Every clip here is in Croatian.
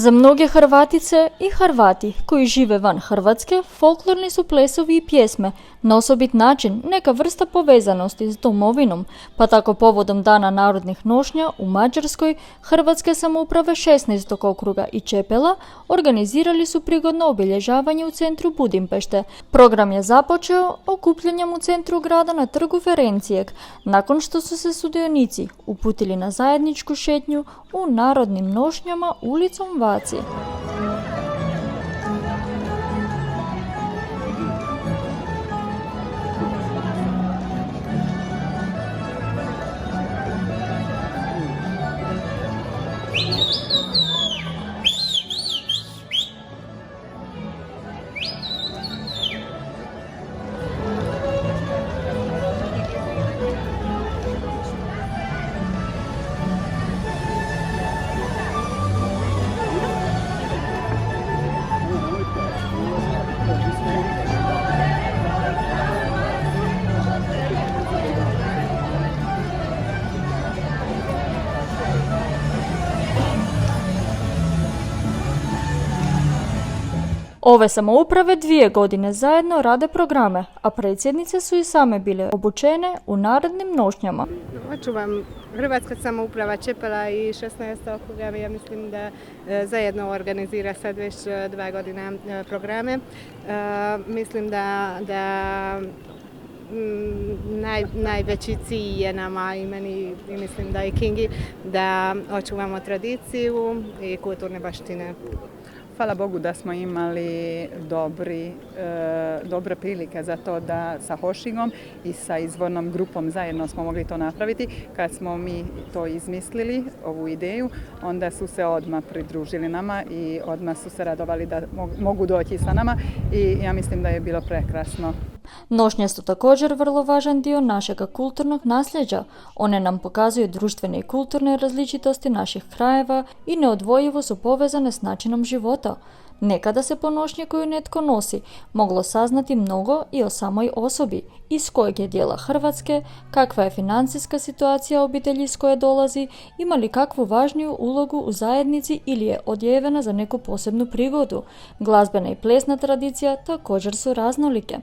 Za mnoge Hrvatice i Hrvati koji žive van Hrvatske, folklorni su plesovi i pjesme na osobit način neka vrsta povezanosti s domovinom, pa tako povodom Dana narodnih nošnja u Mađarskoj Hrvatske samouprave 16. okruga i Čepela organizirali su prigodno obilježavanje u centru Budimpešte. Program je započeo okupljanjem u centru grada na trgu Ferencijek, nakon što su se sudionici uputili na zajedničku šetnju u narodnim nošnjama ulicom Vaci. Ove samouprave 2 godine zajedno rade programe, a predsjednice su i same bile obučene u narodnim nošnjama. Očuvam Hrvatska samouprava Čepela i 16. okruga, ja mislim da zajedno organizira sad već 2 godine programe. Mislim da najveći cilj je nama i meni i mislim da i Kingi da očuvamo tradiciju i kulturne baštine. Hvala Bogu da smo imali dobre prilike za to da sa Hošigom i sa izvornom grupom zajedno smo mogli to napraviti. Kad smo mi to izmislili, ovu ideju, onda su se odmah pridružili nama i odmah su se radovali da mogu doći sa nama i ja mislim da je bilo prekrasno. Nošnje su također vrlo važan dio našega kulturnog nasljeđa. One nam pokazuju društvene i kulturne različitosti naših krajeva i neodvojivo su povezane s načinom života. Nekada se po nošnji koju netko nosi moglo saznati mnogo i o samoj osobi, iz kojeg je dijela Hrvatske, kakva je financijska situacija obitelji iz koje dolazi, ima li kakvu važniju ulogu u zajednici ili je odjevena za neku posebnu prigodu. Glazbena i plesna tradicija također su raznolike.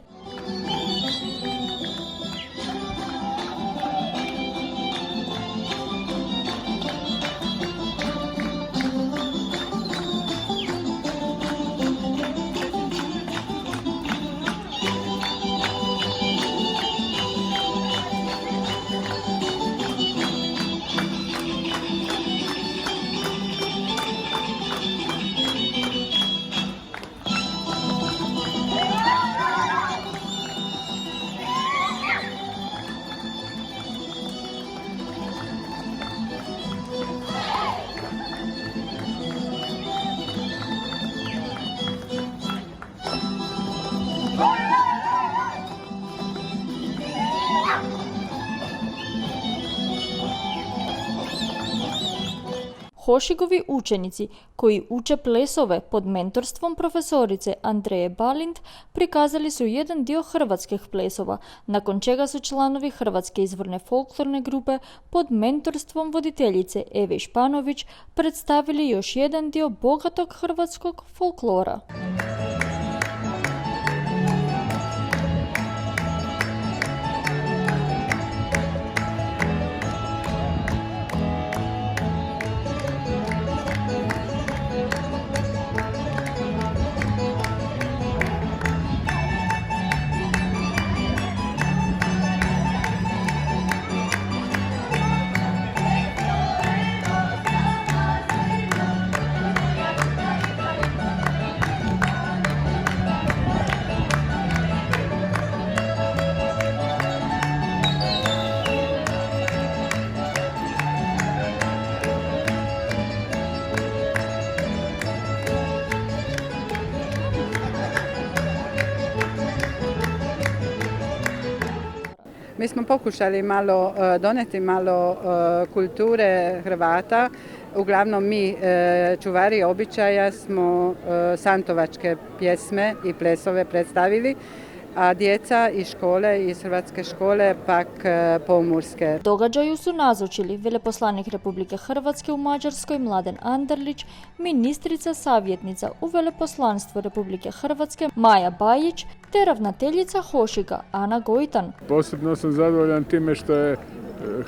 Hošigovi učenici koji uče plesove pod mentorstvom profesorice Andreje Balint prikazali su jedan dio hrvatskih plesova, nakon čega su članovi Hrvatske izvorne folklorne grupe pod mentorstvom voditeljice Eve Španović predstavili još jedan dio bogatog hrvatskog folklora. Mi smo pokušali doneti malo kulture Hrvata. Uglavnom mi čuvari običaja smo santovačke pjesme i plesove predstavili. a djeca iz škole, iz hrvatske škole, pak pomorske. Događaju su nazočili veleposlanik Republike Hrvatske u Mađarskoj Mladen Anderlić, ministrica savjetnica u veleposlanstvu Republike Hrvatske Maja Bajić te ravnateljica Hošiga Ana Gojtan. Posebno sam zadovoljan time što je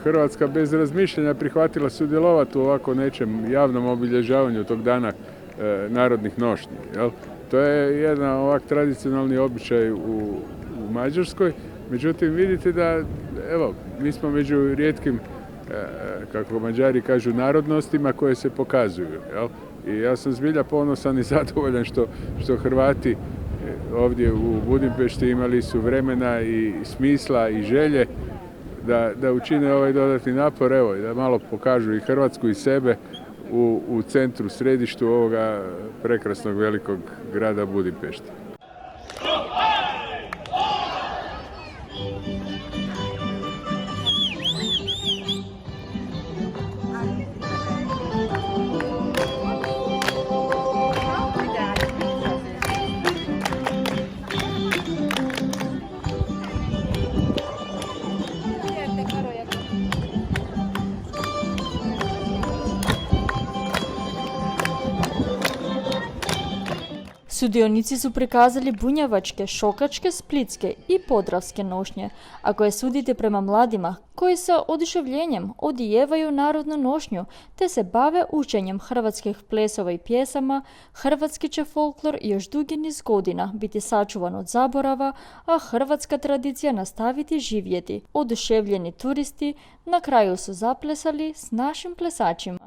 Hrvatska bez razmišljanja prihvatila sudjelovati u ovako nečem javnom obilježavanju tog dana narodnih nošnji. Jel? To je jedan ovak tradicionalni običaj u Mađarskoj. Međutim, vidite da evo, mi smo među rijetkim, kako Mađari kažu, narodnostima koje se pokazuju. Jel? I ja sam zbilja ponosan i zadovoljan što Hrvati ovdje u Budimpešti imali su vremena i smisla i želje da učine ovaj dodatni napor, evo, i da malo pokažu i Hrvatsku i sebe u centru, središtu ovoga prekrasnog velikog grada Budimpešta. Sudionici su prikazali bunjevačke, šokačke, splitske i podravske nošnje, a koje sudite prema mladima koji sa oduševljenjem odijevaju narodnu nošnju te se bave učenjem hrvatskih plesova i pjesama, hrvatski će folklor još dugi niz godina biti sačuvan od zaborava, a hrvatska tradicija nastaviti živjeti. Oduševljeni turisti na kraju su zaplesali s našim plesačima.